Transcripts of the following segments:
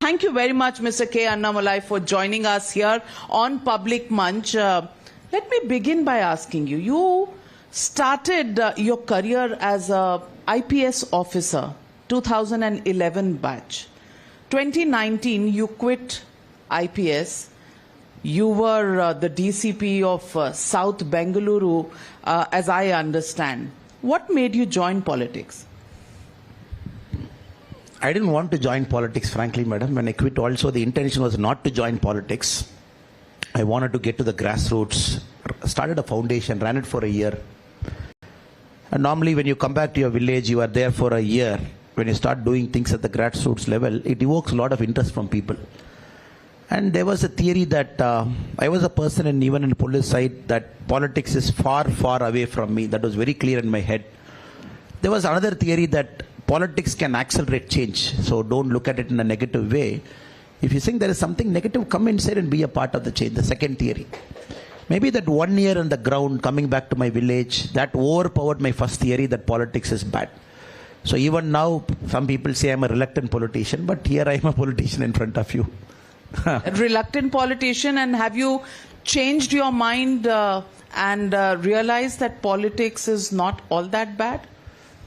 Thank you very much, Mr. K. Annamalai, for joining us here on Public Munch. Let me begin by asking you, you started your career as a IPS officer, 2011 batch. 2019, you quit IPS. You were the DCP of South Bengaluru, as I understand. What made you join politics? I didn't want to join politics, frankly, madam. When I quit also, the intention was not to join politics. I wanted to get to the grassroots, started a foundation, ran it for a year. And normally when you come back to your village, you are there for a year. When you start doing things at the grassroots level, it evokes a lot of interest from people. And there was a theory that I was a person, and even in the police side, that politics is far, far away from me. That was very clear in my head. There was another theory that politics can accelerate change. So don't look at it in a negative way. If you think there is something negative, come inside and be a part of the change. The second theory. Maybe that 1 year on the ground, coming back to my village, that overpowered my first theory that politics is bad. So even now, some people say I'm a reluctant politician, but here I am a politician in front of you. A reluctant politician, and have you changed your mind and realized that politics is not all that bad?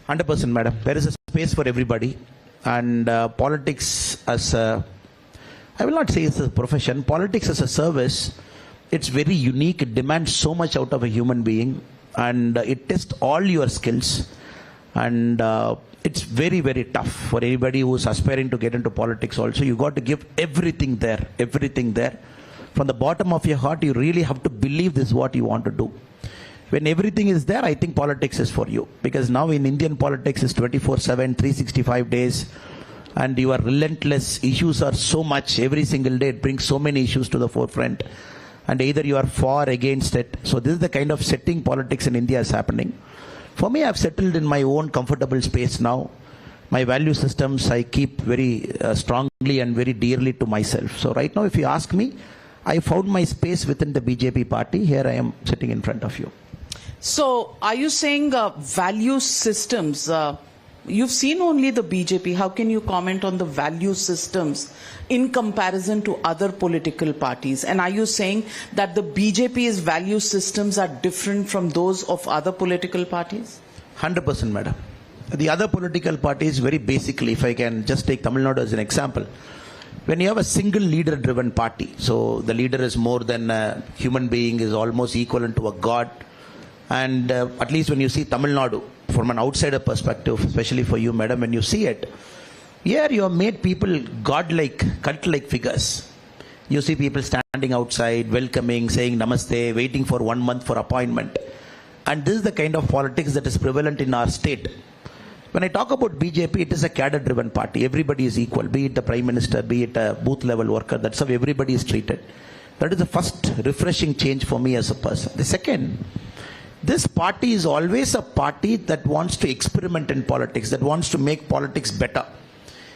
100%, madam. There is a space for everybody. And politics as a, I will not say it's a profession, politics as a service, it's very unique. It demands so much out of a human being, and it tests all your skills. And it's very, very tough for anybody who's aspiring to get into politics also. You got to give everything there, everything there. From the bottom of your heart, you really have to believe this is what you want to do. When everything is there, I think politics is for you. Because now in Indian politics is 24/7, 365 days. And you are relentless. Issues are so much. Every single day it brings so many issues to the forefront. And either you are for or against it. So this is the kind of setting politics in India is happening. For me, I've settled in my own comfortable space now. My value systems I keep very strongly and very dearly to myself. So right now, if you ask me, I found my space within the BJP party. Here I am sitting in front of you. So are you saying value systems? You've seen only the BJP. How can you comment on the value systems in comparison to other political parties? And are you saying that the BJP's value systems are different from those of other political parties? 100%, madam. The other political parties, very basically, if I can just take Tamil Nadu as an example, when you have a single leader-driven party, so the leader is more than a human being, is almost equivalent to a god, and at least when you see Tamil Nadu, from an outsider perspective, especially for you, madam, when you see it, here you have made people god-like, cult-like figures. You see people standing outside, welcoming, saying namaste, waiting for 1 month for appointment. And this is the kind of politics that is prevalent in our state. When I talk about BJP, it is a cadre-driven party. Everybody is equal, be it the Prime Minister, be it a booth-level worker. That's how everybody is treated. That is the first refreshing change for me as a person. The second, this party is always a party that wants to experiment in politics, that wants to make politics better.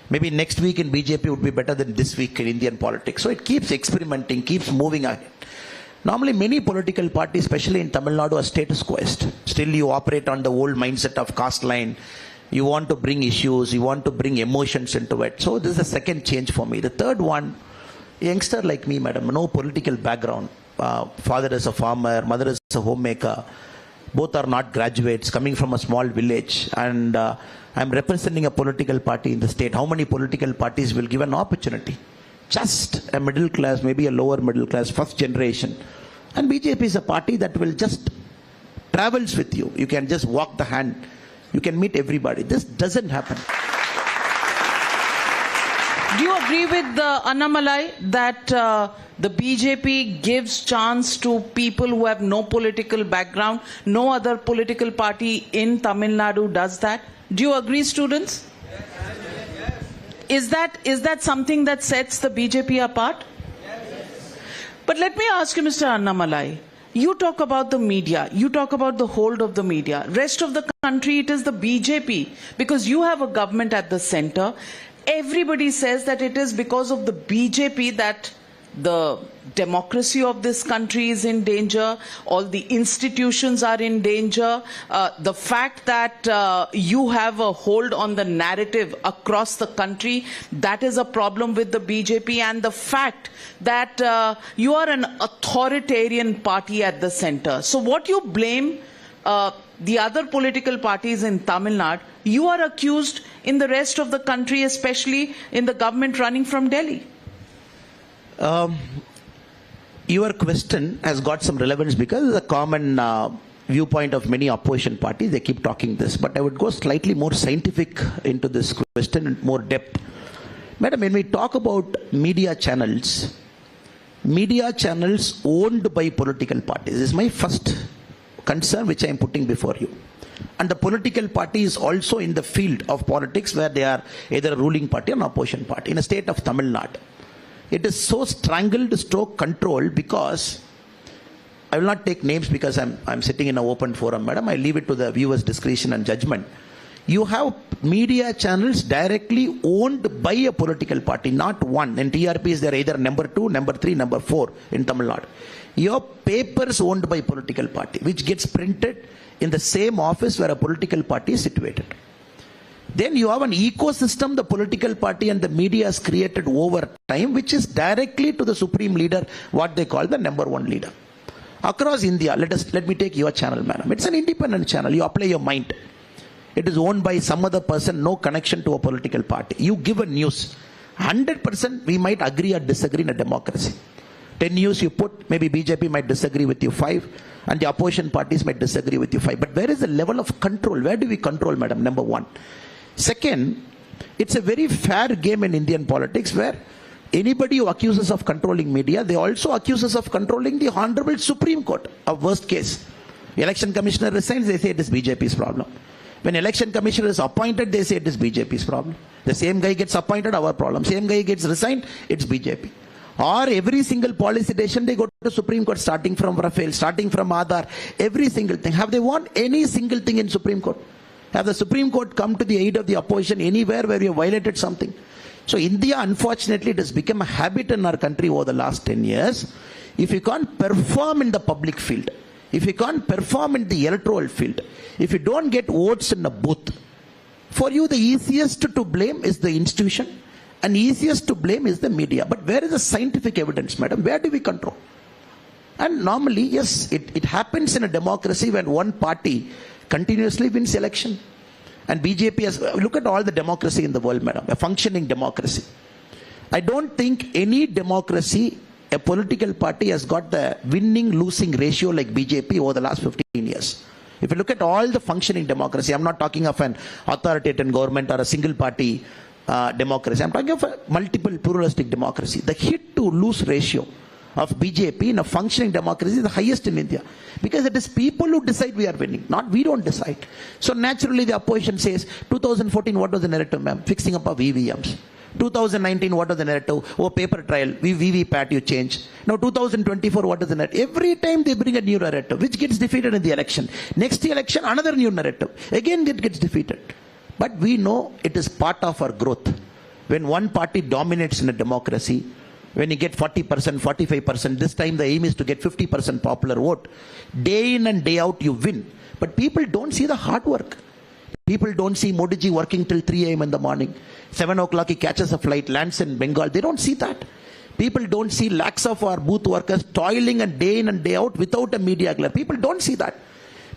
Maybe next week in BJP would be better than this week in Indian politics. So it keeps experimenting, keeps moving ahead. Normally many political parties, especially in Tamil Nadu, are status quoist. Still you operate on the old mindset of caste line. You want to bring issues, you want to bring emotions into it. So this is the second change for me. The third one, a youngster like me, madam, no political background. Father is a farmer, mother is a homemaker. Both are not graduates, coming from a small village, and I'm representing a political party in the state. How many political parties will give an opportunity? Just a middle class, maybe a lower middle class, first generation. And BJP is a party that will just travels with you. You can just walk the hand. You can meet everybody. This doesn't happen. Do you agree with Anamalai that the BJP gives chance to people who have no political background? No other political party in Tamil Nadu does that. Do you agree, students? Is that something that sets the BJP apart? But let me ask you, Mr. Anamalai, you talk about the media, you talk about the hold of the media. Rest of the country, it is the BJP, because you have a government at the center. Everybody says that it is because of the BJP that the democracy of this country is in danger, all the institutions are in danger, the fact that you have a hold on the narrative across the country, that is a problem with the BJP, and the fact that you are an authoritarian party at the center. So what you blame the other political parties in Tamil Nadu, you are accused in the rest of the country, especially in the government running from Delhi. Your question has got some relevance because it's a common viewpoint of many opposition parties. They keep talking this, but I would go slightly more scientific into this question and more depth. Madam, when we talk about media channels owned by political parties is my first concern which I am putting before you. And the political party is also in the field of politics where they are either a ruling party or an opposition party. In a state of Tamil Nadu, it is so strangled, stroke controlled, because I will not take names because I'm sitting in an open forum, madam. I leave it to the viewers' discretion and judgment. You have media channels directly owned by a political party, not one. In TRPs, they are either number 2, number 3, number 4 in Tamil Nadu. Your papers owned by political party, which gets printed in the same office where a political party is situated. Then you have an ecosystem the political party and the media has created over time, which is directly to the supreme leader, what they call the number 1 leader. Across India, let me take your channel, madam. It's an independent channel. You apply your mind. It is owned by some other person, no connection to a political party. You give a news. 100% we might agree or disagree in a democracy. 10 news you put, maybe BJP might disagree with you 5, and the opposition parties might disagree with you 5. But where is the level of control? Where do we control, madam? Number 1. Second, it's a very fair game in Indian politics where anybody who accuses of controlling media, they also accuse us of controlling the Honorable Supreme Court. A worst case. The election commissioner resigns, they say it is BJP's problem. When election commissioner is appointed, they say it is BJP's problem. The same guy gets appointed, our problem. Same guy gets resigned, it's BJP. Or every single policy decision, they go to Supreme Court, starting from Rafael, starting from Aadhaar, every single thing. Have they won any single thing in Supreme Court? Have the Supreme Court come to the aid of the opposition anywhere where we have violated something? So India, unfortunately, it has become a habit in our country over the last 10 years. If you can't perform in the public field, if you can't perform in the electoral field, if you don't get votes in a booth, for you the easiest to blame is the institution and easiest to blame is the media. But where is the scientific evidence, madam? Where do we control? And normally, yes, it happens in a democracy when one party continuously wins election. And BJP has, look at all the democracy in the world, madam, a functioning democracy. I don't think any democracy, a political party has got the winning-losing ratio like BJP over the last 15 years. If you look at all the functioning democracy, I'm not talking of an authoritarian government or a single party democracy. I'm talking of a multiple pluralistic democracy. The hit-to-lose ratio of BJP in a functioning democracy is the highest in India. Because it is people who decide we are winning, not we don't decide. So naturally the opposition says, 2014 what was the narrative, ma'am? Fixing up our VVMs. 2019 what was the narrative? Oh, paper trial, VVPAT you change. Now 2024 what is the narrative? Every time they bring a new narrative, which gets defeated in the election. Next election, another new narrative. Again it gets defeated. But we know it is part of our growth. When one party dominates in a democracy, when you get 40%, 45%, this time the aim is to get 50% popular vote. Day in and day out you win. But people don't see the hard work. People don't see Modi ji working till 3 a.m. in the morning. 7 o'clock he catches a flight, lands in Bengal. They don't see that. People don't see lakhs of our booth workers toiling and day in and day out without a media glare. People don't see that.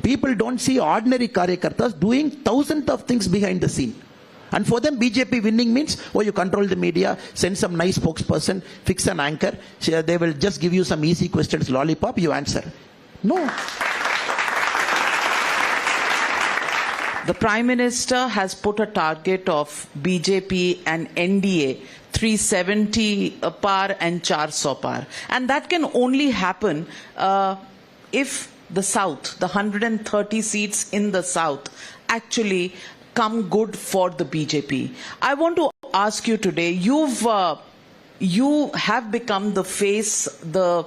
People don't see ordinary karyakartas doing thousands of things behind the scene. And for them, BJP winning means, oh, you control the media, send some nice spokesperson, fix an anchor, they will just give you some easy questions, lollipop, you answer. No. The Prime Minister has put a target of BJP and NDA 370 par and 400 par. And that can only happen if the South, the 130 seats in the South, actually come good for the BJP. I want to ask you today, you have become the face, the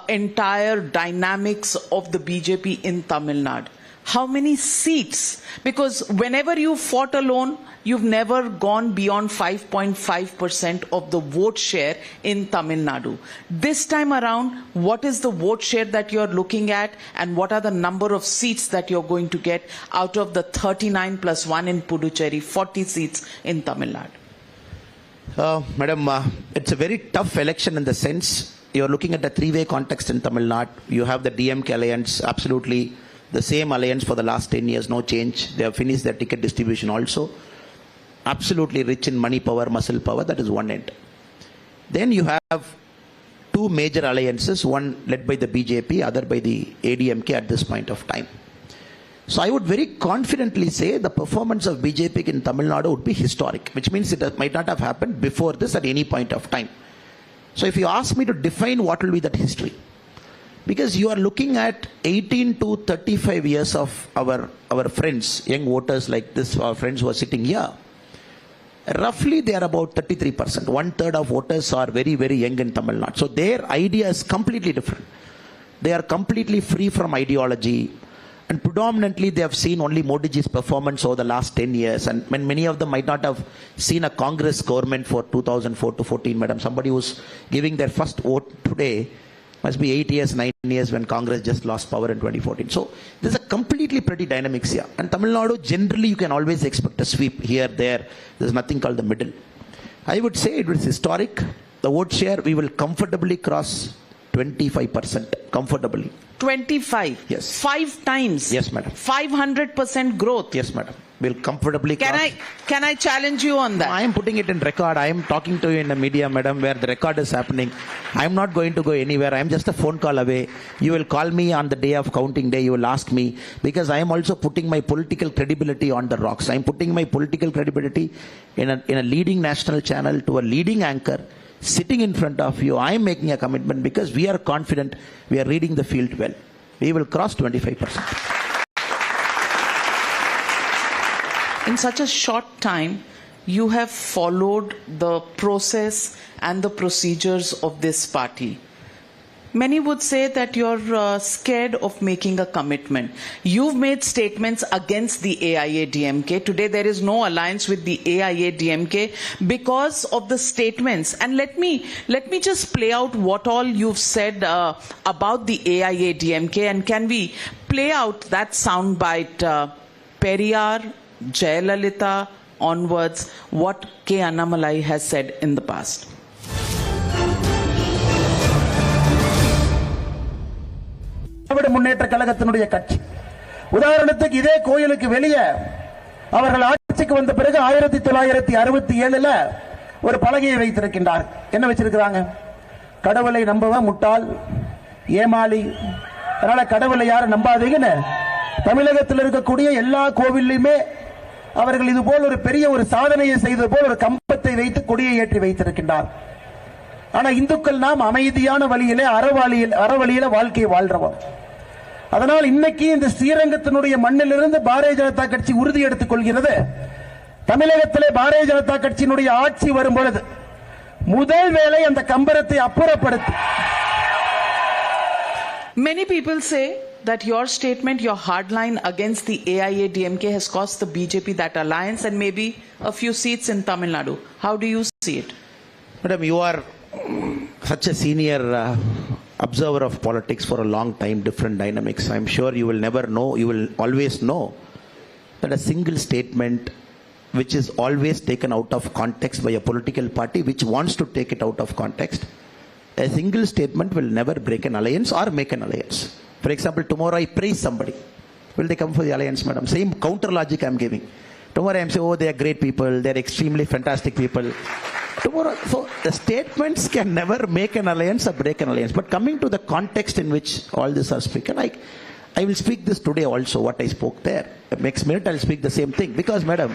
entire dynamics of the BJP in Tamil Nadu. how many seats? Because whenever you fought alone, you've never gone beyond 5.5% of the vote share in Tamil Nadu. This time around, what is the vote share that you're looking at, and what are the number of seats that you're going to get out of the 39 plus 1 in Puducherry, 40 seats in Tamil Nadu? Madam, it's a very tough election in the sense you're looking at a three-way context in Tamil Nadu. You have the DMK alliance, absolutely the same alliance for the last 10 years, no change. They have finished their ticket distribution also. Absolutely rich in money power, muscle power, that is one end. Then you have two major alliances, one led by the BJP, other by the ADMK at this point of time. So I would very confidently say the performance of BJP in Tamil Nadu would be historic, which means it might not have happened before this at any point of time. So if you ask me to define what will be that history, because you are looking at 18 to 35 years of our friends, young voters like this, our friends who are sitting here, roughly they are about 33%. 1/3 of voters are very, very young in Tamil Nadu. So their idea is completely different. They are completely free from ideology. And predominantly they have seen only Modi ji's performance over the last 10 years. And when many of them might not have seen a Congress government for 2004 to 14, madam, somebody who's giving their first vote today must be 8 years, 9 years when Congress just lost power in 2014. So there's a completely pretty dynamics here. And Tamil Nadu, generally you can always expect a sweep here, there. There's nothing called the middle. I would say it was historic. The vote share, we will comfortably cross 25%. Comfortably. 25? Yes. 5 times? Yes, madam. 500% growth? Yes, madam. We'll comfortably cross. Can I challenge you on that? I am putting it in record. I am talking to you in the media, madam, where the record is happening. I am not going to go anywhere. I am just a phone call away. You will call me on the day of counting day. You will ask me, because I am also putting my political credibility on the rocks. I am putting my political credibility in a leading national channel to a leading anchor sitting in front of you. I am making a commitment because we are confident we are reading the field well. We will cross 25%. In such a short time, you have followed the process and the procedures of this party. Many would say that you're scared of making a commitment. You've made statements against the AIA-DMK. Today there is no alliance with the AIA-DMK because of the statements. And let me just play out what all you've said about the AIA-DMK, and can we play out that soundbite, Periyar, Jayalalitha onwards, what K. Anamalai has said in the past. முன்னேற்ற கழகத்தினுடைய கட்சி உதாரணத்துக்கு இதே கோயிலுக்கு வெளியே அவர்கள் ஆட்சிக்கு வந்த பிறகு 1967ல ஒரு பலகையை வைத்திருக்கின்றார். என்ன வச்சிருக்காங்க? கடவுளை நம்பவன் முட்டாள், ஏமாளி. அதனால கடவுளை யாரும் நம்பாதீங்கன்னு தமிழகத்தில் இருக்கக்கூடிய எல்லா கோவில்லையுமே அவர்கள் இது போல் ஒரு பெரிய ஒரு சாதனையை செய்தது போல் ஒரு கம்பத்தை வைத்து கொடியை ஏற்றி வைத்திருக்கின்றார். ஆனா இந்துக்கள் நாம் அமைதியான வழியிலே அறவழியில வாழ்க்கையை வாழ்றோம். அதனால் இன்னைக்கு இந்த ஸ்ரீரங்கத்தினுடைய மண்ணிலிருந்து பாரதிய ஜனதா கட்சி உறுதி எடுத்துக் கொள்கிறது. தமிழகத்திலே பாரதிய ஜனதா கட்சியினுடைய ஆட்சி வரும் பொழுது முதல் வேளை அந்த கம்பரத்தை அப்புறப்படுத்தி. Many people say that your statement, your hard line against the AIA-DMK has cost the BJP that alliance and maybe a few seats in Tamil Nadu. How do you see it? Madam, you are such a senior observer of politics for a long time, different dynamics. I'm sure you will never know, you will always know that a single statement which is always taken out of context by a political party which wants to take it out of context, a single statement will never break an alliance or make an alliance. For example, tomorrow I praise somebody. Will they come for the alliance, madam? Same counter logic I'm giving. Tomorrow I'm saying, oh, they are great people, they are extremely fantastic people. Tomorrow, so the statements can never make an alliance or break an alliance. But coming to the context in which all this are spoken, I will speak this today also, what I spoke there. Next minute I'll speak the same thing. Because, madam,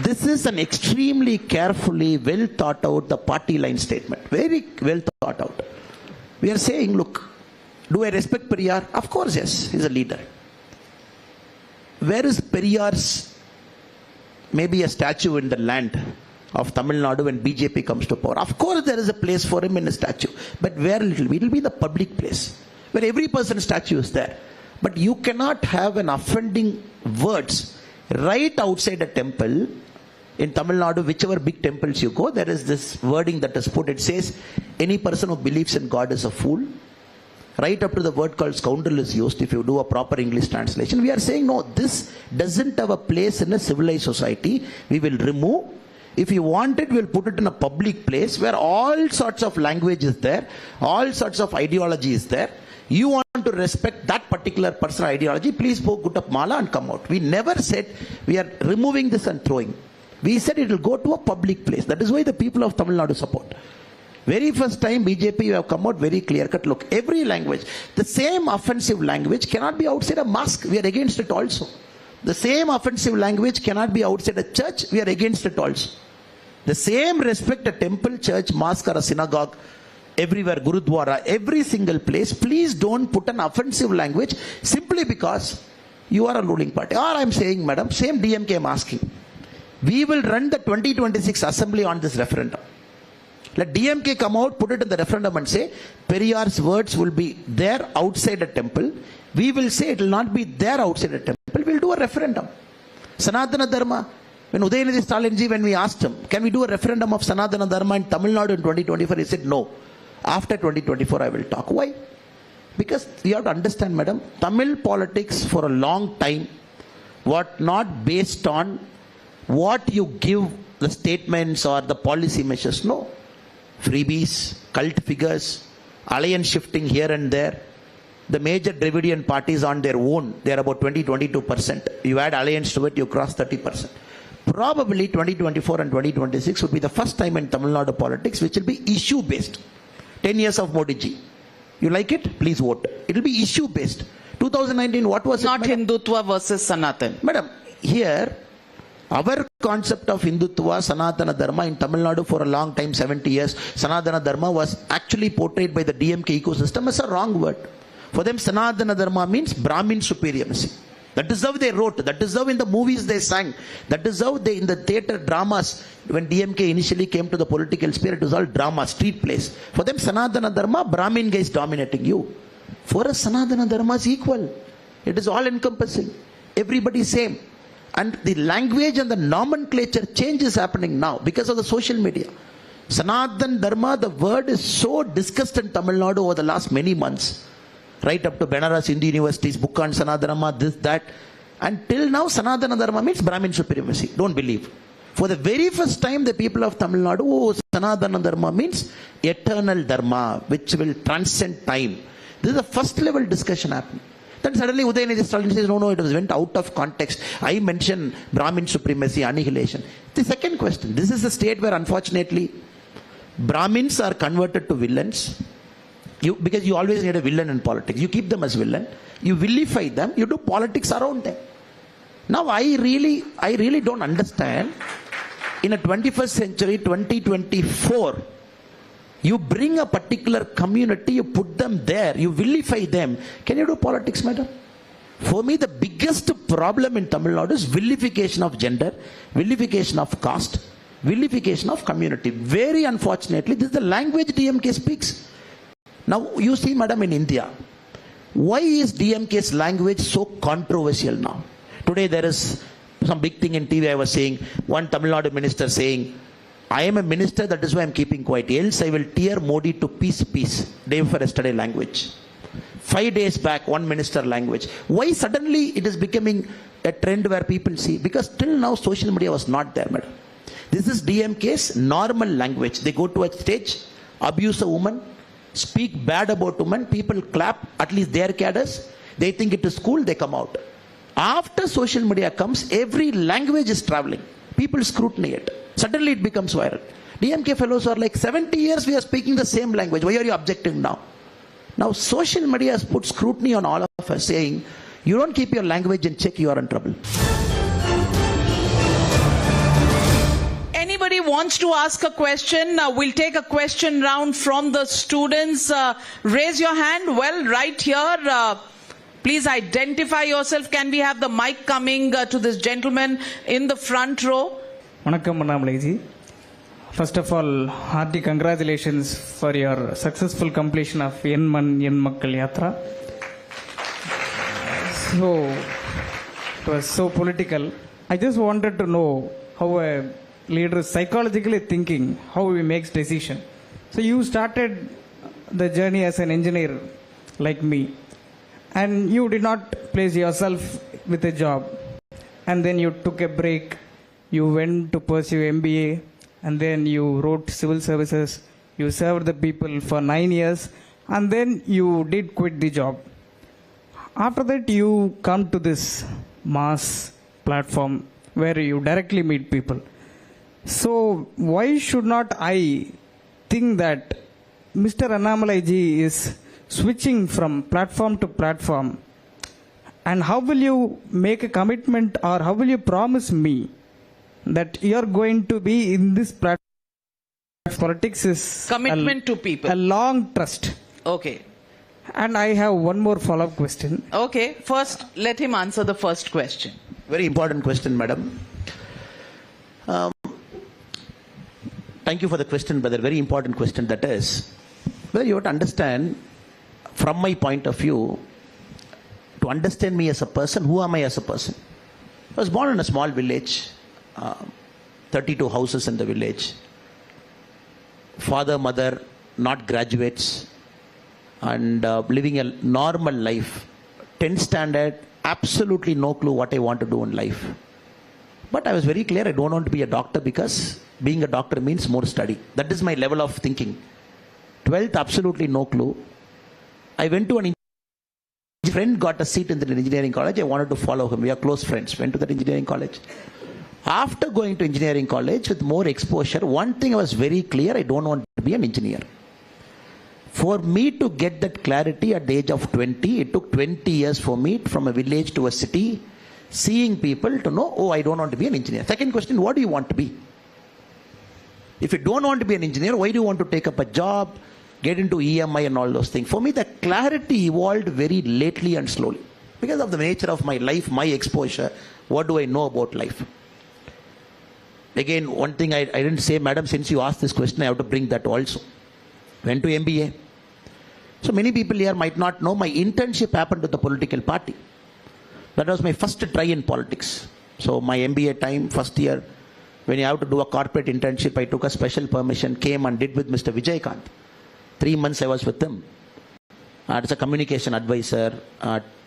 this is an extremely carefully, well thought out, the party line statement. Very well thought out. We are saying, look, do I respect Periyar? Of course, yes, he's a leader. Where is Periyar's, maybe a statue in the land of Tamil Nadu when BJP comes to power? Of course there is a place for him in a statue. But where it will be in the public place, where every person's statue is there. But you cannot have an offending words right outside a temple. In Tamil Nadu, whichever big temples you go, there is this wording that is put. It says, any person who believes in God is a fool. Right up to the word called scoundrel is used if you do a proper English translation. We are saying, no, this doesn't have a place in a civilized society. We will remove. If you want it, we'll put it in a public place where all sorts of language is there, all sorts of ideology is there. You want to respect that particular personal ideology, please go put up mala and come out. We never said we are removing this and throwing. We said it will go to a public place. That is why the people of Tamil Nadu support. Very first time BJP you have come out very clear cut. Look, every language, the same offensive language cannot be outside a mosque. We are against it also. The same offensive language cannot be outside a church. We are against it also. The same respect a temple, church, mosque or a synagogue, everywhere, Gurudwara, every single place. Please don't put an offensive language simply because you are a ruling party. Or I am saying, madam, same DMK I am asking. We will run the 2026 assembly on this referendum. Let DMK come out, put it in the referendum and say, Periyar's words will be there outside a temple. We will say it will not be there outside a temple. We will do a referendum. Sanatana Dharma. When Udayanidhi Stalinji, when we asked him, can we do a referendum of Sanatana Dharma in Tamil Nadu in 2024? He said, no. After 2024, I will talk. Why? Because we have to understand, madam, Tamil politics for a long time was not based on what you give the statements or the policy measures. No. Freebies, cult figures, alliance shifting here and there. The major Dravidian parties on their own, they are about 20-22%. You add alliance to it, you cross 30%. Probably 2024 and 2026 would be the first time in Tamil Nadu politics which will be issue based. 10 years of Modi ji. You like it? Please vote. It will be issue based. 2019, what was not it? Not Hindutva versus Sanatan. Madam, here, our concept of Hindutva, Sanatana Dharma in Tamil Nadu for a long time, 70 years, Sanatana Dharma was actually portrayed by the DMK ecosystem as a wrong word. For them, Sanatana Dharma means Brahmin supremacy. That is how they wrote. That is how in the movies they sang. That is how they, in the theatre dramas, when DMK initially came to the political sphere, it was all drama, street plays. For them, Sanatana Dharma, Brahmin guy is dominating you. For us, Sanatana Dharma is equal. It is all encompassing. Everybody same. And the language and the nomenclature change is happening now because of the social media. Sanatana Dharma, the word is so discussed in Tamil Nadu over the last many months. Right up to Benaras Hindu University's book on Sanatana Dharma, this, that. And till now, Sanatana Dharma means Brahmin supremacy. Don't believe. For the very first time, the people of Tamil Nadu, Sanatana Dharma means eternal Dharma, which will transcend time. This is the first level discussion happening. Then suddenly Udayanidhi Stalin says, no, it went out of context. I mentioned Brahmin supremacy, annihilation. The second question, this is a state where unfortunately Brahmins are converted to villains. Because you always need a villain in politics. You keep them as villain. You vilify them. You do politics around them. Now I really don't understand. In a 21st century, 2024, you bring a particular community, you put them there, you vilify them. Can you do politics, madam? For me, the biggest problem in Tamil Nadu is vilification of gender, vilification of caste, vilification of community. Very unfortunately, this is the language DMK speaks. Now, you see, madam, in India, why is DMK's language so controversial now? Today there is some big thing in TV I was saying, one Tamil Nadu minister saying, I am a minister, that is why I am keeping quiet, else I will tear Modi to piece. Day before yesterday language. 5 days back, one minister language. Why suddenly it is becoming a trend where people see? Because till now social media was not there, madam. This is DMK's normal language. They go to a stage, abuse a woman, speak bad about women, people clap, at least their cadres, they think it is cool, they come out. After social media comes, every language is traveling. People scrutiny it. Suddenly it becomes viral. DMK fellows are like, 70 years we are speaking the same language. Why are you objecting now? Now social media has put scrutiny on all of us, saying, you don't keep your language in check, you are in trouble. Anybody wants to ask a question? We'll take a question round from the students. Raise your hand. Well, right here. Please identify yourself. Can we have the mic coming to this gentleman in the front row? Vanakkam anamalai ji. First of all, hearty congratulations for your successful completion of Yen Man Yen Makkal Yatra. So it was so political. I just wanted to know how a leader is psychologically thinking, how he makes decision. So you started the journey as an engineer like me, and you did not place yourself with a job, and then you took a break. You went to pursue MBA, and then you wrote civil services. You served the people for 9 years, and then you did quit the job. After that, you come to this mass platform where you directly meet people. So why should not I think that Mr. Anamalai ji is switching from platform to platform? And how will you make a commitment, or how will you promise me that you are going to be in this platform? Politics is Commitment to people. a long trust. Okay. And I have one more follow-up question. Okay. First, let him answer the first question. Very important question, madam. Thank you for the question, brother. Very important question that is. Well, you have to understand, from my point of view, to understand me as a person, who am I as a person? I was born in a small village, 32 houses in the village. Father, mother, not graduates, and living a normal life. 10th standard, absolutely no clue what I want to do in life. But I was very clear, I don't want to be a doctor because being a doctor means more study. That is my level of thinking. 12th, absolutely no clue. I went to an friend, got a seat in the engineering college. I wanted to follow him. We are close friends. Went to that engineering college. After going to engineering college with more exposure, one thing I was very clear, I don't want to be an engineer. For me to get that clarity at the age of 20, it took 20 years for me from a village to a city, seeing people to know, oh, I don't want to be an engineer. Second question, what do you want to be? If you don't want to be an engineer, why do you want to take up a job, get into EMI and all those things? For me, the clarity evolved very lately and slowly. Because of the nature of my life, my exposure, what do I know about life? Again, one thing I didn't say, madam, since you asked this question, I have to bring that also. Went to MBA. So many people here might not know, my internship happened with the political party. That was my first try in politics. So my MBA time, first year, when you have to do a corporate internship, I took a special permission, came and did with Mr. Vijaykanth. 3 months I was with him. As a communication advisor,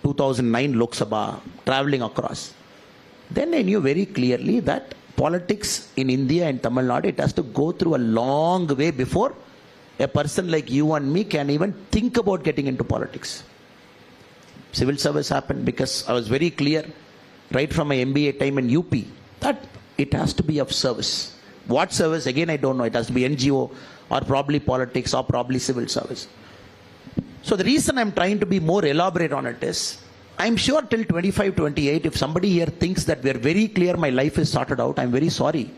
2009 Lok Sabha, traveling across. Then I knew very clearly that politics in India and Tamil Nadu, it has to go through a long way before a person like you and me can even think about getting into politics. Civil service happened because I was very clear right from my MBA time in UP that it has to be of service. What service? Again, I don't know. It has to be NGO or probably politics or probably civil service. So the reason I'm trying to be more elaborate on it is, I'm sure till 25, 28, if somebody here thinks that we're very clear my life is sorted out, I'm very sorry.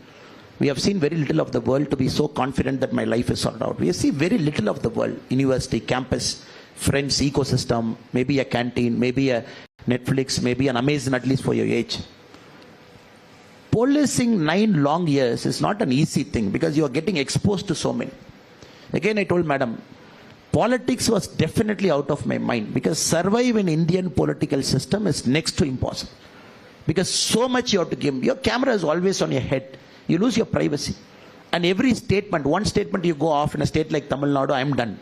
We have seen very little of the world to be so confident that my life is sorted out. We see very little of the world. University, campus, friends, ecosystem, maybe a canteen, maybe a Netflix, maybe an Amazon, at least for your age. Policing 9 long years is not an easy thing because you are getting exposed to so many. Again, I told madam, politics was definitely out of my mind because survive in Indian political system is next to impossible. Because so much you have to give. Your camera is always on your head. You lose your privacy. And every statement, one statement you go off in a state like Tamil Nadu, I'm done.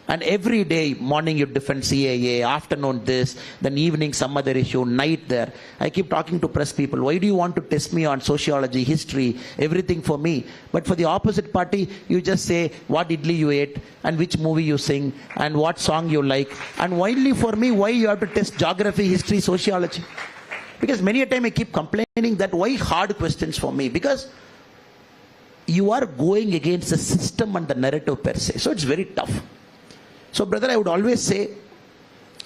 And every day, morning you defend CAA, afternoon this, then evening some other issue, night there. I keep talking to press people. Why do you want to test me on sociology, history, everything for me? But for the opposite party, you just say what idli you ate and which movie you sing and what song you like. And only for me, why you have to test geography, history, sociology? Because many a time I keep complaining that why hard questions for me? Because you are going against the system and the narrative per se. So it's very tough. So brother, I would always say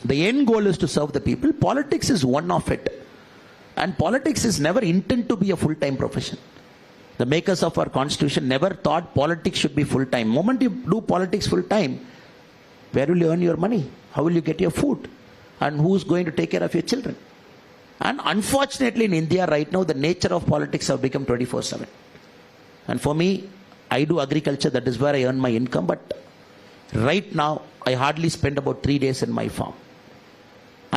the end goal is to serve the people. Politics is one of it. And politics is never intended to be a full-time profession. The makers of our constitution never thought politics should be full-time. The moment you do politics full-time, where will you earn your money? How will you get your food? And who's going to take care of your children? And unfortunately in India right now, the nature of politics have become 24/7. And for me, I do agriculture, that is where I earn my income. But right now, I hardly spend about 3 days in my farm.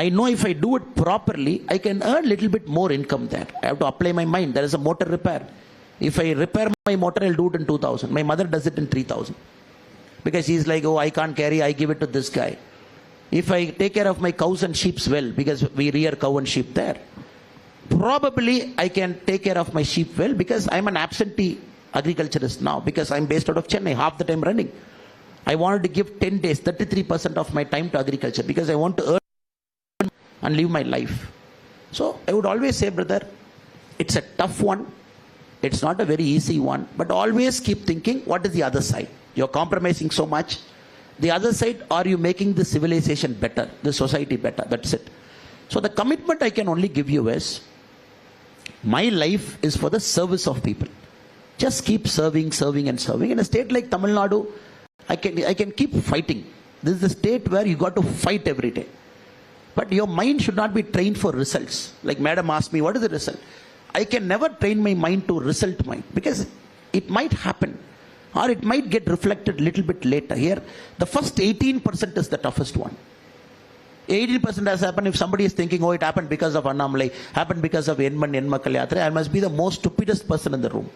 I know if I do it properly, I can earn a little bit more income there. I have to apply my mind. There is a motor repair. If I repair my motor, I'll do it in 2,000. My mother does it in 3,000. Because she's like, oh, I can't carry, I give it to this guy. If I take care of my cows and sheep well, because we rear cow and sheep there, probably I can take care of my sheep well, because I'm an absentee agriculturist now, because I'm based out of Chennai, half the time running. I wanted to give 10 days, 33% of my time to agriculture, because I want to earn and live my life. So I would always say, brother, it's a tough one. It's not a very easy one, but always keep thinking, what is the other side? You're compromising so much. The other side, are you making the civilization better, the society better? That's it. So the commitment I can only give you is, my life is for the service of people. Just keep serving, serving and serving. In a state like Tamil Nadu, I can keep fighting. This is the state where you got to fight every day. But your mind should not be trained for results. Like madam asked me, what is the result? I can never train my mind to result mind, because it might happen, or it might get reflected a little bit later. Here, the first 18% is the toughest one. 18% has happened if somebody is thinking, oh, it happened because of anamalai, happened because of Enmakkal Yatra. I must be the most stupidest person in the room.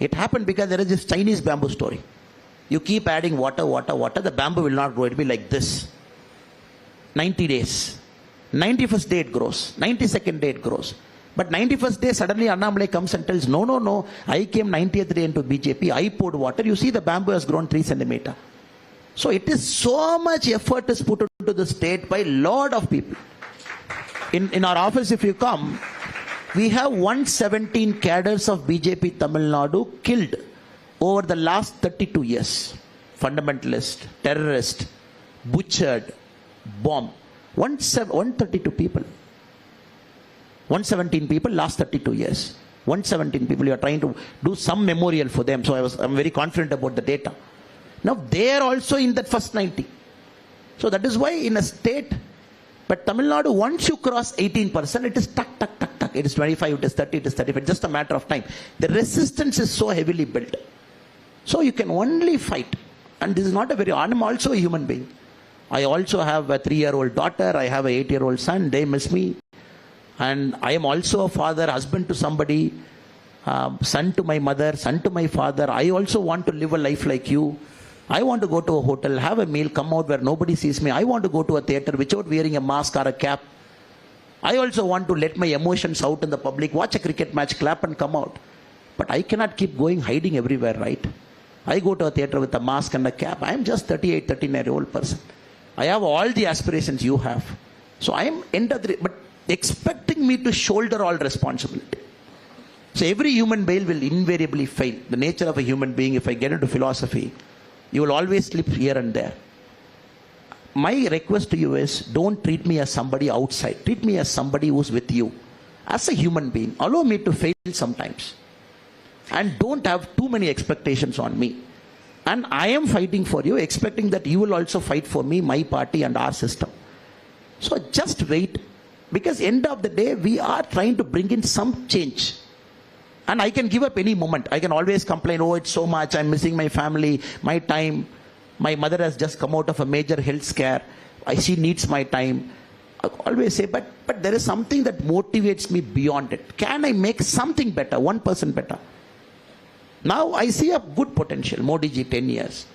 It happened because there is this Chinese bamboo story. You keep adding water, water, water, the bamboo will not grow. It will be like this. 90 days. 91st day it grows. 92nd day it grows. But 91st day, suddenly Annamalai comes and tells, no, no, no, I came 90th day into BJP, I poured water. You see the bamboo has grown 3 centimeters. So it is so much effort is put into the state by a lot of people. In our office, if you come, we have 117 cadres of BJP Tamil Nadu killed over the last 32 years. Fundamentalist, terrorist, butchered, bomb. 132 people. 117 people last 32 years. 117 people, you are trying to do some memorial for them. So I'm very confident about the data. Now they are also in that first 90. So that is why in a state, but Tamil Nadu, once you cross 18%, it is tuck, tuck, tuck, tuck. It is 25, it is 30, it is 35. It's just a matter of time. The resistance is so heavily built. So you can only fight. And this is not a very, I'm also a human being. I also have a 3-year-old daughter. I have a 8-year-old son. They miss me. And I am also a father, husband to somebody, son to my mother, son to my father. I also want to live a life like you. I want to go to a hotel, have a meal, come out where nobody sees me. I want to go to a theater without wearing a mask or a cap. I also want to let my emotions out in the public, watch a cricket match, clap and come out. But I cannot keep going hiding everywhere, right? I go to a theater with a mask and a cap. I am just 38, 39-year-old person. I have all the aspirations you have. So I am but expecting me to shoulder all responsibility. So every human being will invariably fail. The nature of a human being, if I get into philosophy, you will always slip here and there. My request to you is, don't treat me as somebody outside. Treat me as somebody who's with you. As a human being, allow me to fail sometimes. And don't have too many expectations on me. And I am fighting for you, expecting that you will also fight for me, my party and our system. So just wait. Because end of the day, we are trying to bring in some change. And I can give up any moment. I can always complain, oh, it's so much, I'm missing my family, my time. My mother has just come out of a major health scare. She needs my time. I always say, but there is something that motivates me beyond it. Can I make something better, 1% better? Now I see a good potential. Modi ji, 10 years.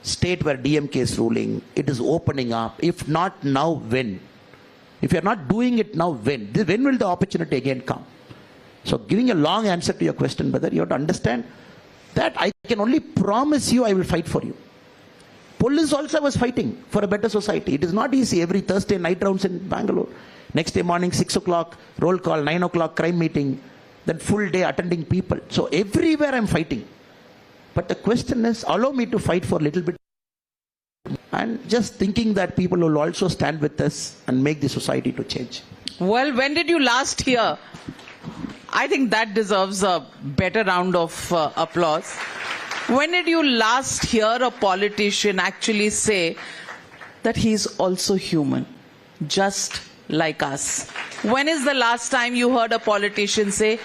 State where DMK is ruling, it is opening up. If not now, when? If you are not doing it now, when? When will the opportunity again come? So giving a long answer to your question, brother, you have to understand that I can only promise you I will fight for you. Police also was fighting for a better society. It is not easy. Every Thursday night rounds in Bangalore. Next day morning, 6 o'clock, roll call, 9 o'clock, crime meeting. Then full day attending people. So everywhere I'm fighting. But the question is, allow me to fight for a little bit. And just thinking that people will also stand with us and make the society to change. Well, when did you last hear? I think that deserves a better round of applause. When did you last hear a politician actually say that he's also human, just like us? When is the last time you heard a politician say,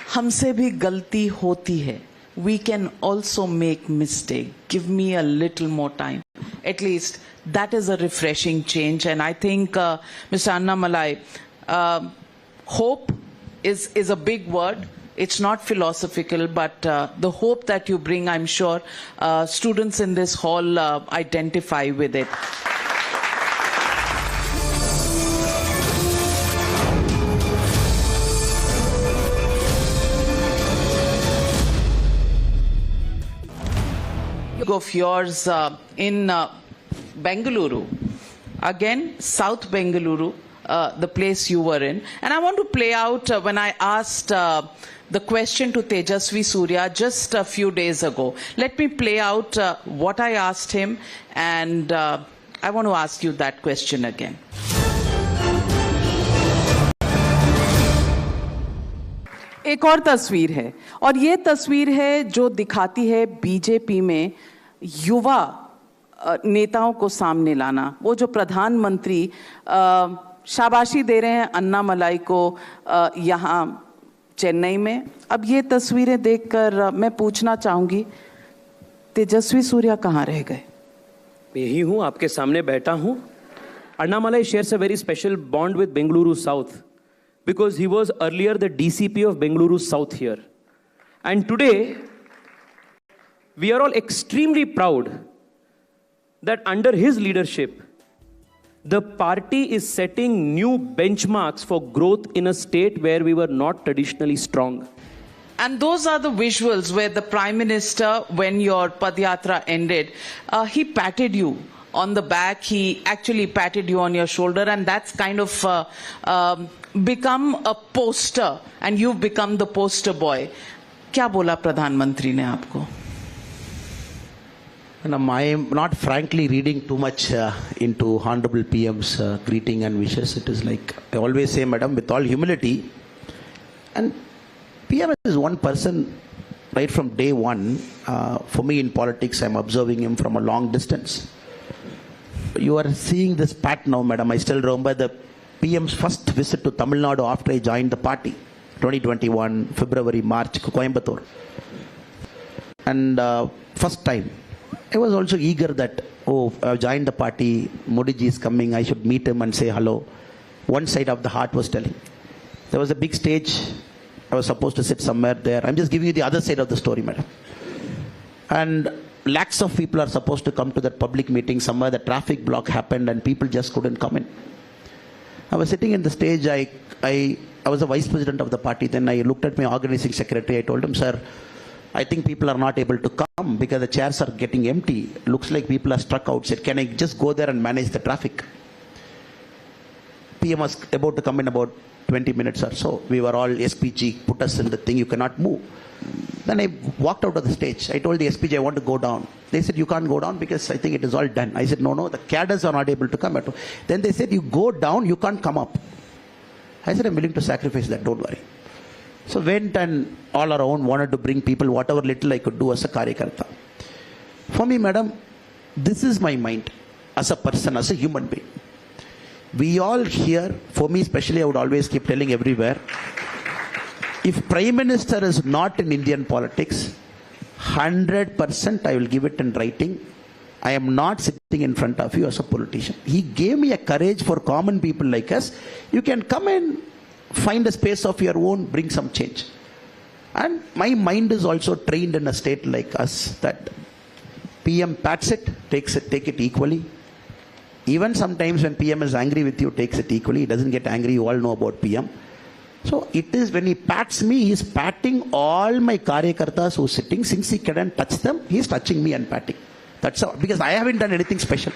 "Humse bhi galti hoti hai. We can also make mistake. Give me a little more time." at least, that is a refreshing change. And I think, Mr. Annamalai, hope is a big word. It's not philosophical, but the hope that you bring, I'm sure students in this hall identify with it. Of yours in Bengaluru, again South Bengaluru, the place you were in, and I want to play out when I asked the question to Tejasvi Surya just a few days ago. Let me play out what I asked him, and I want to ask you that question again. एक और तस्वीर है, और ये तस्वीर है जो दिखाती है बीजेपी में युवा नेताओं को सामने लाना। वो जो प्रधानमंत्री शाबाशी दे रहे हैं अन्नामलाई को यहाँ चेन्नई में। अब ये तस्वीरें देखकर मैं पूछना चाहूंगी, तेजस्वी सूर्या कहाँ रह गए? यही हूँ, आपके सामने बैठा हूँ। Annamalai shares a very special bond with Bengaluru South because he was earlier the DCP of Bengaluru South here. And today, we are all extremely proud that under his leadership, the party is setting new benchmarks for growth in a state where we were not traditionally strong. And those are the visuals where the Prime Minister, when your Padyatra ended, he patted you on the back, he actually patted you on your shoulder, and that's kind of become a poster, and you've become the poster boy. क्या बोला प्रधानमंत्री ने आपको? I am not frankly reading too much into Honorable PM's greeting and wishes. It is like I always say, Madam, with all humility, and PM is one person right from day one. For me in politics, I'm observing him from a long distance. You are seeing this pat now, Madam. I still remember the PM's first visit to Tamil Nadu after I joined the party, 2021, February, March, Coimbatore. And first time, I was also eager that, oh, I've joined the party, Modi ji is coming, I should meet him and say hello. One side of the heart was telling. There was a big stage, I was supposed to sit somewhere there. I'm just giving you the other side of the story, Madam. And lakhs of people are supposed to come to that public meeting. Somewhere the traffic block happened and people just couldn't come in. I was sitting in the stage, I was a vice president of the party. Then I looked at my organizing secretary, I told him, sir, I think people are not able to come because the chairs are getting empty. Looks like people are stuck outside. Can I just go there and manage the traffic? PM was about to come in about 20 minutes or so. We were all SPG, put us in the thing, you cannot move. Then I walked out of the stage. I told the SPG, I want to go down. They said, you can't go down because I think it is all done. I said, no, the cadres are not able to come. Then they said, you go down, you can't come up. I said, I'm willing to sacrifice that, don't worry. So went and all around wanted to bring people, whatever little I could do as a Karyakarta. For me, Madam, this is my mind as a person, as a human being. We all here, for me especially, I would always keep telling everywhere, if Prime Minister is not in Indian politics, 100% I will give it in writing. I am not sitting in front of you as a politician. He gave me a courage for common people like us. You can come and find a space of your own, bring some change. And my mind is also trained in a state like us that PM pats it, take it equally. Even sometimes when PM is angry with you, takes it equally. He doesn't get angry. You all know about PM. So it is when he pats me, he is patting all my Karyakartas who are sitting. Since he couldn't touch them, he is touching me and patting. That's all. Because I haven't done anything special.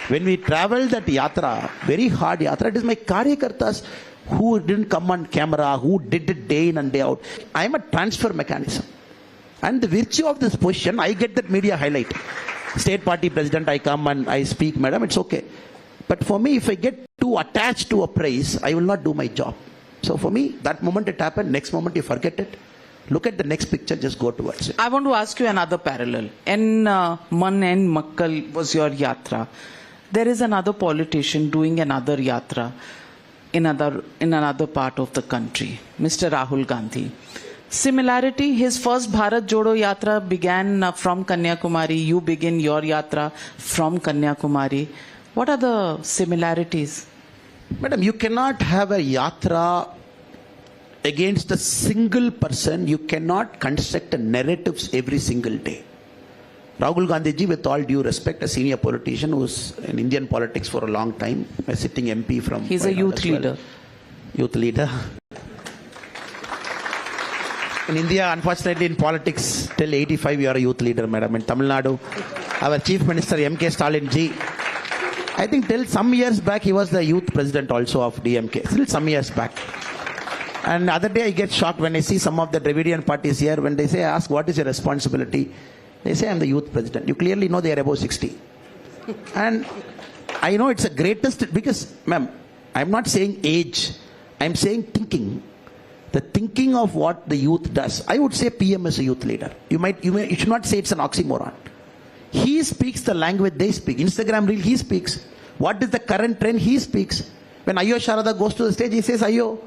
When we traveled that yatra, very hard yatra, it is my Karyakartas who didn't come on camera, who did it day in and day out. I am a transfer mechanism. And the virtue of this position, I get that media highlight. State party president, I come and I speak, Madam, it's okay. But for me, if I get too attached to a praise, I will not do my job. So for me, that moment it happened, next moment you forget it. Look at the next picture, just go towards it. I want to ask you another parallel. In Man and Makkal was your yatra. There is another politician doing another yatra in another part of the country, Mr. Rahul Gandhi. similarity? His first Bharat Jodo Yatra began from Kanyakumari. You begin your yatra from Kanyakumari. What are the similarities? Madam, you cannot have a yatra against a single person. You cannot construct a narratives every single day. Rahul Gandhi ji, with all due respect, a senior politician who's in Indian politics for a long time, a sitting MP from... He's a youth leader. Youth leader. In India, unfortunately, in politics, till 85, you are a youth leader, madam. In Tamil Nadu, our Chief Minister, M.K. Stalin ji, I think till some years back, he was the youth president also of DMK. Still some years back. And the other day, I get shocked when I see some of the Dravidian parties here, when they say, ask, what is your responsibility? They say, I'm the youth president. You clearly know they are above 60. And I know it's the greatest, because, ma'am, I'm not saying age. I'm saying thinking. The thinking of what the youth does. I would say PM is a youth leader. You should not say it's an oxymoron. He speaks the language they speak. Instagram reel, he speaks. What is the current trend? He speaks. When Ayo Sharada goes to the stage, he says, Ayo.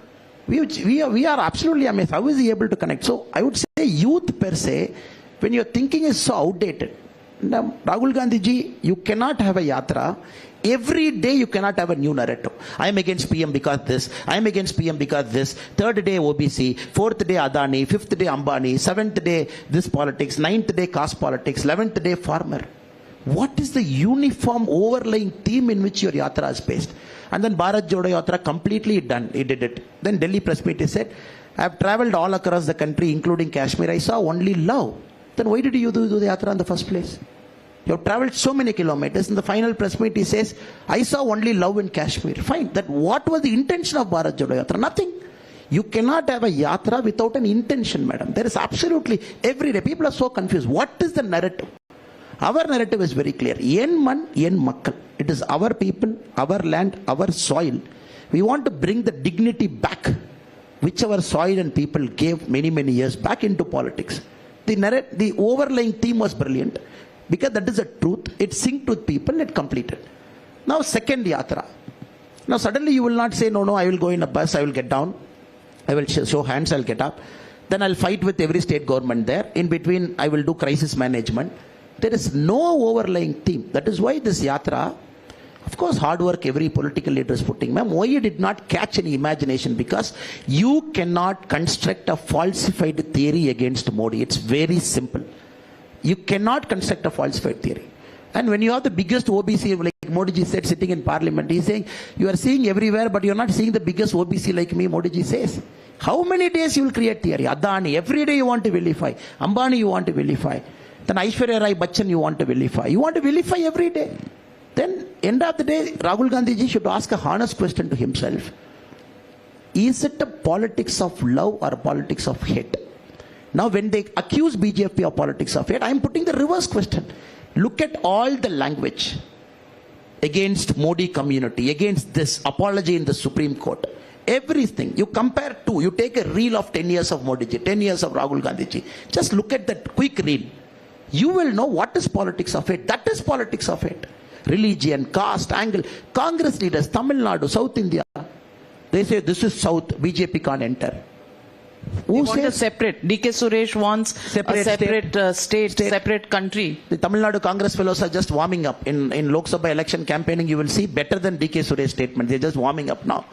We are absolutely amazed. How is he able to connect? So I would say youth per se, when your thinking is so outdated. Now, Rahul Gandhi ji, you cannot have a yatra. Every day you cannot have a new narrative. I am against PM because this. I am against PM because this. Third day OBC. Fourth day Adani. Fifth day Ambani. Seventh day this politics. Ninth day caste politics. 11th day farmer. What is the uniform overlying theme in which your yatra is based? And then Bharat Jodo Yatra completely done. He did it. Then Delhi press meet, he said, I have traveled all across the country, including Kashmir. I saw only love. Then why did you do the yatra in the first place? You have traveled so many kilometers. In the final press meet, he says, I saw only love in Kashmir. Fine. That what was the intention of Bharat Jodo Yatra? Nothing. You cannot have a yatra without an intention, madam. There is absolutely, every day, people are so confused. What is the narrative? Our narrative is very clear. Yen man, yen makkal. It is our people, our land, our soil. We want to bring the dignity back, which our soil and people gave many, many years back into politics. The overlying theme was brilliant. Because that is the truth. It synced with people, it completed. Now second yatra. Now suddenly you will not say, no, I will go in a bus, I will get down. I will show hands, I will get up. Then I will fight with every state government there. In between, I will do crisis management. There is no overlying theme. That is why this yatra, of course, hard work every political leader is putting. Ma'am, why it did not catch any imagination? Because you cannot construct a falsified theory against Modi. It's very simple. You cannot construct a falsified theory. And when you have the biggest OBC, like Modi ji said, sitting in parliament, he's saying, you are seeing everywhere, but you're not seeing the biggest OBC like me, Modi ji says. How many days you will create theory? Adani, every day you want to vilify. Ambani, you want to vilify. Then Aishwarya Rai Bachchan, you want to vilify. You want to vilify every day. Then, end of the day, Rahul Gandhi ji should ask a honest question to himself. Is it a politics of love or a politics of hate? Now, when they accuse BJP of politics of hate, I am putting the reverse question. Look at all the language against Modi community, against this apology in the Supreme Court. Everything. You compare two. You take a reel of 10 years of Modi ji, 10 years of Rahul Gandhi ji. Just look at that quick reel. You will know what is politics of hate. That is politics of hate. Religion, caste, angle. Congress leaders, Tamil Nadu, South India. They say this is South, BJP can't enter. Who wants a separate? DK Suresh wants a separate state, separate country. The Tamil Nadu Congress fellows are just warming up. In Lok Sabha election campaigning, you will see better than DK Suresh statement. They're just warming up now.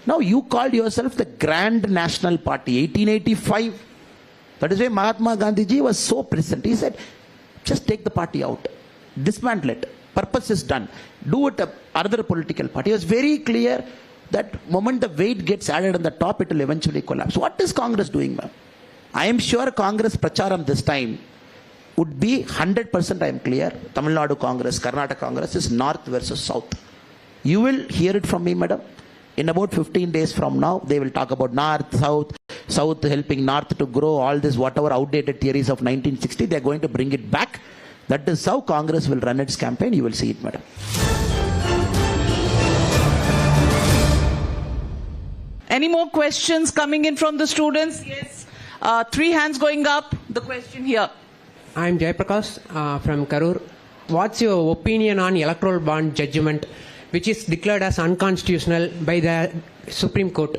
Now you called yourself the Grand National Party, 1885. That is why Mahatma Gandhi ji was so present. He said, just take the party out. Dismantle it. Purpose is done. Do it another political party. He was very clear that moment the weight gets added on the top, it will eventually collapse. What is Congress doing, ma'am? I am sure Congress pracharam this time would be 100%, I am clear. Tamil Nadu Congress, Karnataka Congress is North versus South. You will hear it from me, madam. In about 15 days from now, they will talk about North, South helping North to grow, all this, whatever outdated theories of 1960, they are going to bring it back. That is how Congress will run its campaign. You will see it, madam. Any more questions coming in from the students? Yes. 3 hands going up. The question here. I'm Jayaprakash from Karur. What's your opinion on electoral bond judgment, which is declared as unconstitutional by the Supreme Court?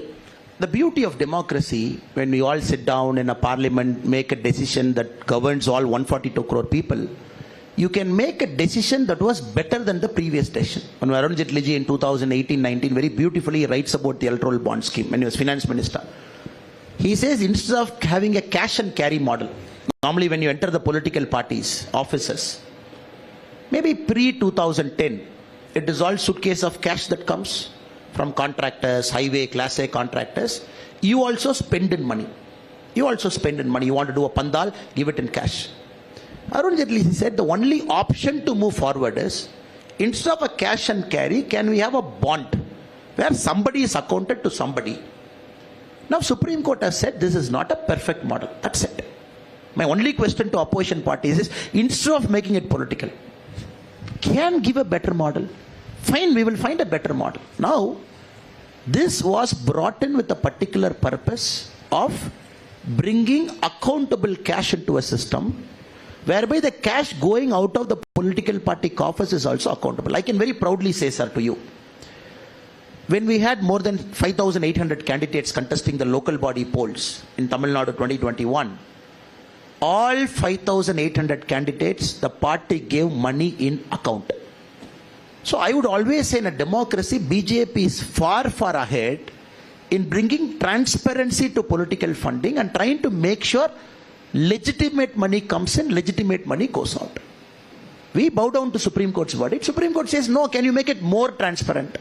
the beauty of democracy, when we all sit down in a parliament, make a decision that governs all 142 crore people, you can make a decision that was better than the previous decision. When Arun Jaitley ji in 2018-19 very beautifully writes about the electoral bond scheme when he was finance minister. He says instead of having a cash and carry model, normally when you enter the political parties, offices, maybe pre-2010, it is all suitcase of cash that comes from contractors, highway, class A contractors. You also spend in money. You want to do a pandal, give it in cash. Arun Jaitley said the only option to move forward is, instead of a cash and carry, can we have a bond where somebody is accounted to somebody? Now Supreme Court has said this is not a perfect model. That's it. My only question to opposition parties is, instead of making it political, can give a better model. Fine, we will find a better model. Now, this was brought in with a particular purpose of bringing accountable cash into a system whereby the cash going out of the political party coffers is also accountable. I can very proudly say, sir, to you, when we had more than 5,800 candidates contesting the local body polls in Tamil Nadu 2021, all 5,800 candidates, the party gave money in account. So I would always say in a democracy, BJP is far, far ahead in bringing transparency to political funding and trying to make sure legitimate money comes in, legitimate money goes out. We bow down to Supreme Court's verdict. Supreme Court says, no, can you make it more transparent?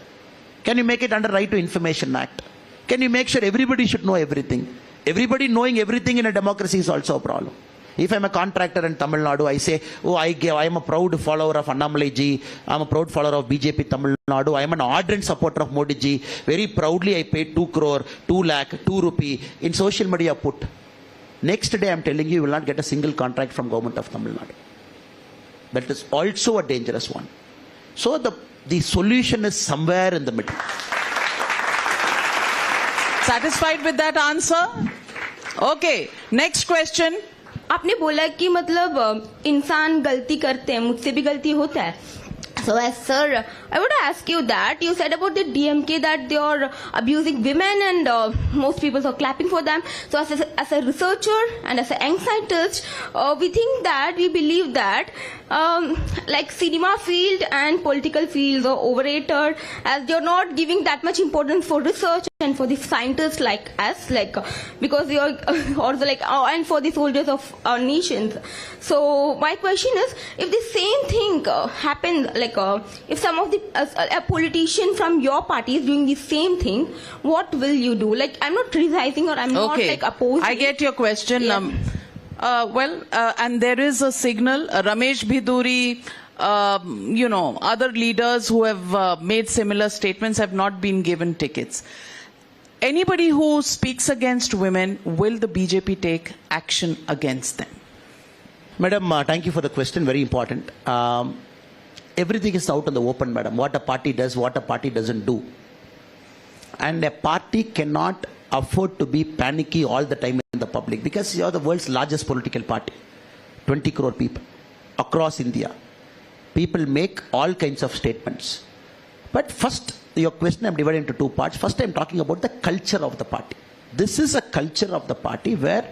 Can you make it under Right to Information Act? Can you make sure everybody should know everything? Everybody knowing everything in a democracy is also a problem. If I'm a contractor in Tamil Nadu, I say, oh, I am a proud follower of Anamalai ji, I'm a proud follower of BJP Tamil Nadu, I am an ardent supporter of Modi ji, very proudly I paid 2 crore, 2 lakh, 2 rupee, in social media put. Next day I'm telling you will not get a single contract from government of Tamil Nadu. That is also a dangerous one. So the solution is somewhere in the middle. Satisfied with that answer? Okay, next question. आपने बोला कि मतलब इंसान गलती करते हैं, मुझसे भी गलती होता है. So as sir, I would ask you that you said about the DMK that they are abusing women and most people are clapping for them. So as a researcher and as a young scientist, we think that we believe that like cinema field and political fields are overrated as they are not giving that much importance for research and for the scientists like us, like because we are also like and for the soldiers of our nations. So my question is, if the same thing happens, like if some of the a politician from your party is doing the same thing, what will you do? Like I'm not criticizing or I'm not like opposing. I get your question. Yes. And there is a signal. Ramesh Bhiduri, other leaders who have made similar statements have not been given tickets. Anybody who speaks against women, will the BJP take action against them? Madam, thank you for the question. Very important. Everything is out in the open, madam. What a party does, what a party doesn't do. And a party cannot afford to be panicky all the time in the public because you are the world's largest political party. 20 crore people across India. People make all kinds of statements. But first, your question I'm dividing into 2 parts. First, I'm talking about the culture of the party. This is a culture of the party where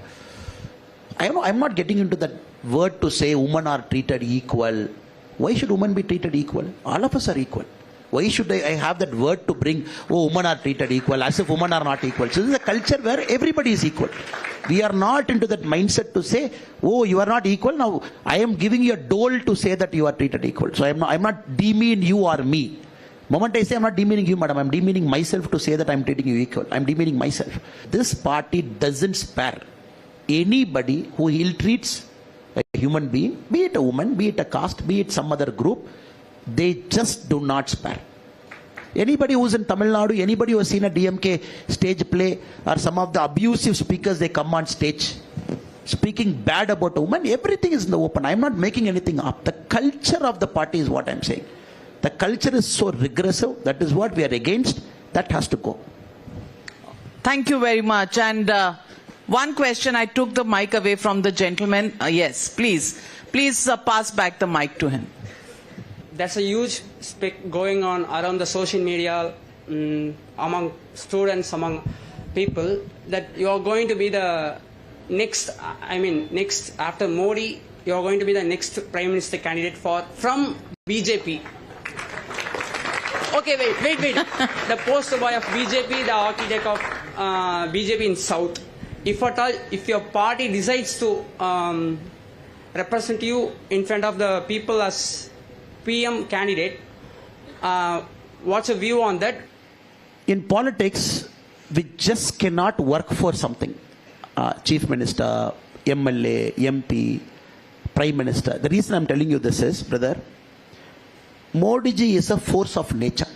I'm not getting into that word to say women are treated equal. Why should women be treated equal? All of us are equal. Why should I have that word to bring, oh, women are treated equal, as if women are not equal? So this is a culture where everybody is equal. We are not into that mindset to say, oh, you are not equal. Now, I am giving you a dole to say that you are treated equal. So I'm not demeaning you or me. Moment I say I'm not demeaning you, madam, I'm demeaning myself to say that I'm treating you equal. I'm demeaning myself. This party doesn't spare anybody who ill-treats a human being, be it a woman, be it a caste, be it some other group. They just do not spare. Anybody who's in Tamil Nadu, anybody who has seen a DMK stage play or some of the abusive speakers, they come on stage speaking bad about a woman, everything is in the open. I'm not making anything up. The culture of the party is what I'm saying. The culture is so regressive. That is what we are against. That has to go. Thank you very much. And one question, I took the mic away from the gentleman. Yes, please pass back the mic to him. There's a huge speak going on around the social media among students, among people that you are going to be the next, next after Modi, you are going to be the next Prime Minister candidate from BJP. Okay, wait. The poster boy of BJP, the architect of BJP in South. If at all, if your party decides to represent you in front of the people as PM candidate, what's your view on that? In politics, we just cannot work for something. Chief Minister, MLA, MP, Prime Minister. The reason I'm telling you this is, brother, Modi ji is a force of nature.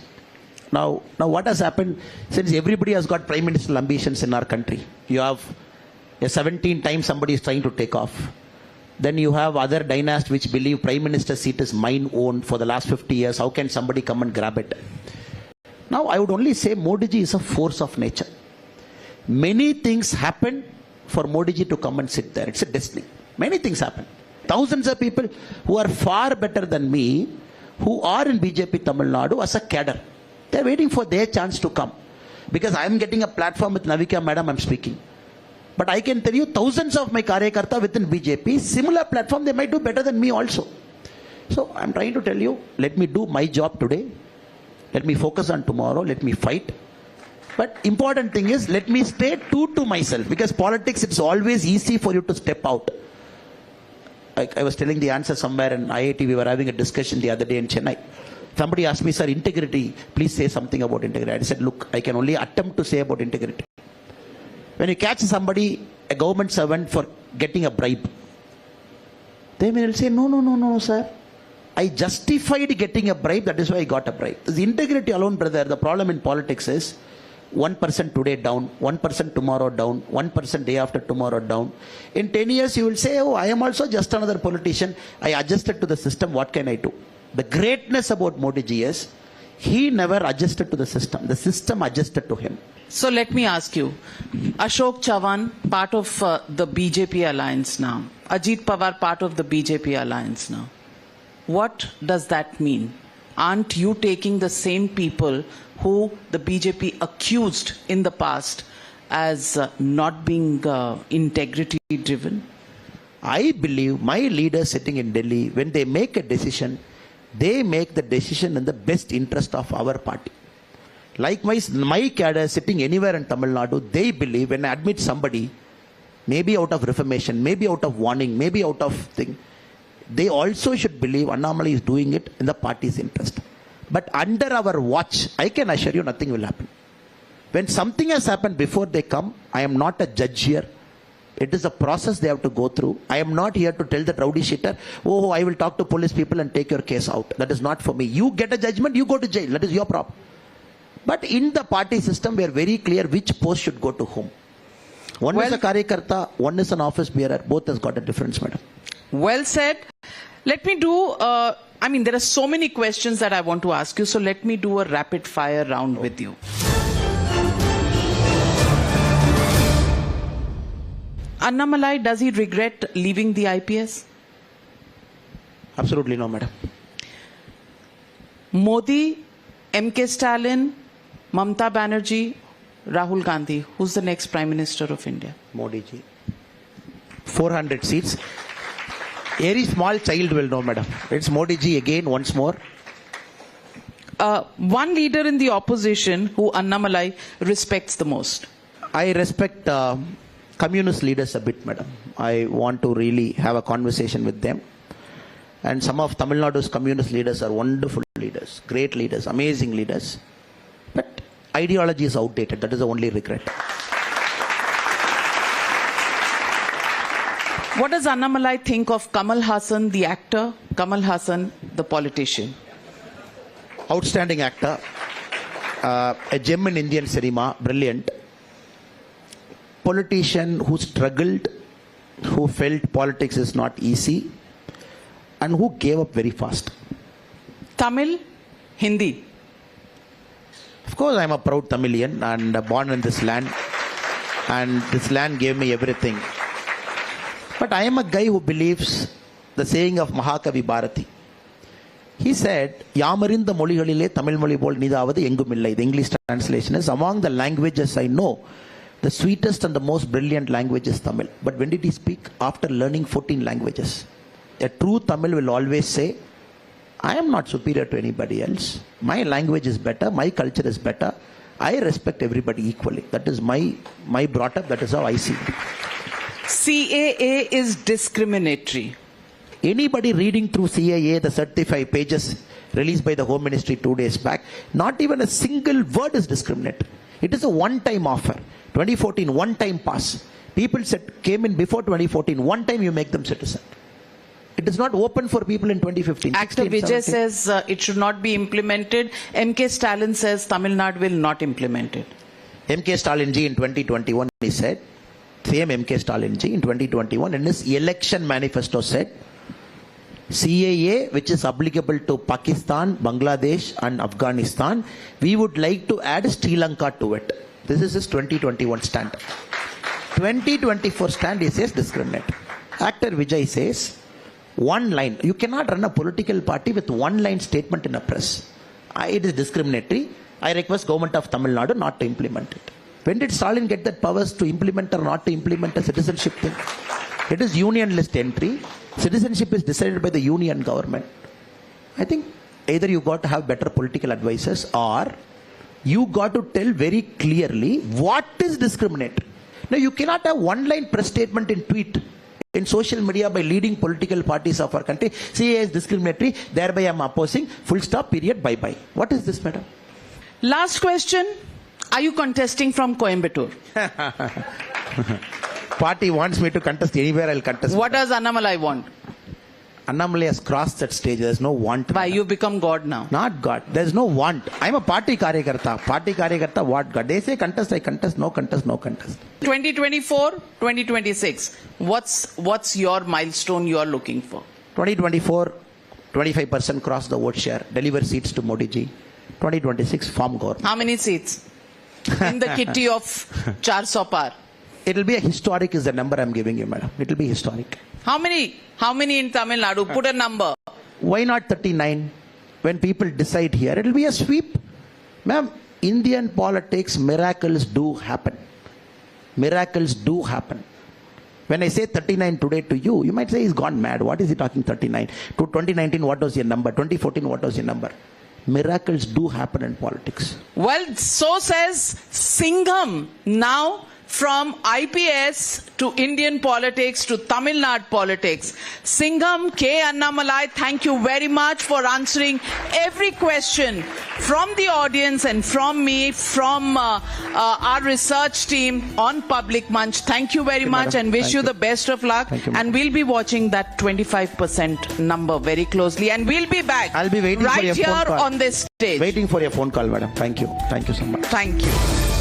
Now what has happened, since everybody has got prime ministerial ambitions in our country, you have 17 times somebody is trying to take off. Then you have other dynasts which believe prime minister seat is mine owned for the last 50 years. How can somebody come and grab it? Now I would only say Modi ji is a force of nature. Many things happen for Modi ji to come and sit there. It's a destiny. Many things happen. Thousands of people who are far better than me, who are in BJP Tamil Nadu as a cadre. They're waiting for their chance to come. Because I'm getting a platform with Navika Madam, I'm speaking. But I can tell you thousands of my Karyakarta within BJP, similar platform, they might do better than me also. So I'm trying to tell you, let me do my job today. Let me focus on tomorrow. Let me fight. But important thing is, let me stay true to myself. Because politics, it's always easy for you to step out. I was telling the answer somewhere in IIT, we were having a discussion the other day in Chennai. Somebody asked me, sir, integrity, please say something about integrity. I said, look, I can only attempt to say about integrity. When you catch somebody, a government servant, for getting a bribe, they will say, no, sir. I justified getting a bribe, that is why I got a bribe. The integrity alone, brother, the problem in politics is 1% today down, 1% tomorrow down, 1% day after tomorrow down. In 10 years, you will say, oh, I am also just another politician. I adjusted to the system. What can I do? The greatness about Modi ji is, he never adjusted to the system. The system adjusted to him. So let me ask you, Ashok Chavan, part of the BJP alliance now. Ajit Pawar, part of the BJP alliance now. What does that mean? Aren't you taking the same people who the BJP accused in the past as not being integrity driven? I believe my leaders sitting in Delhi, when they make a decision, they make the decision in the best interest of our party. Likewise, my cadre sitting anywhere in Tamil Nadu, they believe when I admit somebody, maybe out of reformation, maybe out of warning, maybe out of thing, they also should believe Anamalai is doing it in the party's interest. But under our watch, I can assure you nothing will happen. When something has happened before they come, I am not a judge here. It is a process they have to go through. I am not here to tell the rowdy sheeter, oh, I will talk to police people and take your case out. That is not for me. You get a judgment, you go to jail. That is your problem. But in the party system, we are very clear which post should go to whom. One is a Karyakarta, one is an office bearer. Both has got a difference, madam. Well said. Let me do, there are so many questions that I want to ask you, so let me do a rapid fire round with you. Annamalai, does he regret leaving the IPS? Absolutely no, madam. Modi, MK Stalin, Mamata Banerjee, Rahul Gandhi. Who's the next Prime Minister of India? Modi ji. 400 seats. Very small child will know, madam. It's Modi ji again, once more. One leader in the opposition who Annamalai respects the most. I respect communist leaders a bit, madam. I want to really have a conversation with them. And some of Tamil Nadu's communist leaders are wonderful leaders, great leaders, amazing leaders. But ideology is outdated. That is the only regret. What does Annamalai think of Kamal Hassan, the actor, Kamal Hassan, the politician? Outstanding actor, a gem in Indian cinema, brilliant. Politician who struggled, who felt politics is not easy, and who gave up very fast. Tamil, Hindi. Of course, I am a proud Tamilian and born in this land, and this land gave me everything. But I am a guy who believes the saying of Mahakavi Bharati. He said, Yamarinda moligalile Tamil moli bol nidavadu engumillai. The English translation is, among the languages I know, The sweetest and the most brilliant language is Tamil. But when did he speak? After learning 14 languages. A true Tamil will always say, I am not superior to anybody else. My language is better. My culture is better. I respect everybody equally. That is my brought up. That is how I see it. CAA is discriminatory. Anybody reading through CAA, the 35 pages released by the Home Ministry 2 days back, not even a single word is discriminatory. It is a one-time offer. 2014, one-time pass. People came in before 2014. One time you make them citizen. It is not open for people in 2015. Actor 16, Vijay 17. says it should not be implemented. MK Stalin says Tamil Nadu will not implement it. MK Stalin ji in 2021 he said, same MK Stalin ji in 2021 in his election manifesto said, CAA, which is applicable to Pakistan, Bangladesh and Afghanistan, we would like to add Sri Lanka to it. This is his 2021 stand. 2024 stand, he says discriminate. Actor Vijay says, one line. You cannot run a political party with one line statement in a press. It is discriminatory. I request government of Tamil Nadu not to implement it. When did Stalin get that powers to implement or not to implement a citizenship thing? It is union list entry. Citizenship is decided by the union government. I think either you got to have better political advisors or you got to tell very clearly what is discriminatory. Now you cannot have one line press statement in tweet in social media by leading political parties of our country. CAA is discriminatory, thereby I am opposing, full stop, period, bye bye. What is this, madam? Last question. Are you contesting from Coimbatore? Party wants me to contest anywhere, I'll contest. What does Anamalai want? Anamalai has crossed that stage. There's no want. Why? You become God now. Not God. There's no want. I'm a party karyakarta. Party karyakarta, what God? They say contest, I contest, no contest, no contest. 2024, 2026. What's your milestone you are looking for? 2024, 25% cross the vote share. Deliver seats to Modi ji. 2026, form government. How many seats? In the kitty of 400 par. It will be a historic is the number I'm giving you, madam. It will be historic. How many in Tamil Nadu? Put a number. Why not 39? When people decide here, it will be a sweep. Ma'am, Indian politics, miracles do happen. Miracles do happen. When I say 39 today to you, you might say he's gone mad. What is he talking 39? To 2019, what was your number? 2014, what was your number? Miracles do happen in politics. Well, so says Singham. Now, from IPS to Indian politics to Tamil Nadu politics. Singham K. Annamalai, thank you very much for answering every question from the audience and from me, from our research team on Public Munch. Thank you very much and wish you the best of luck. And we'll be watching that 25% number very closely. And we'll be back. I'll be waiting right for your phone here call. On this stage. Waiting for your phone call, madam. Thank you. Thank you so much. Thank you.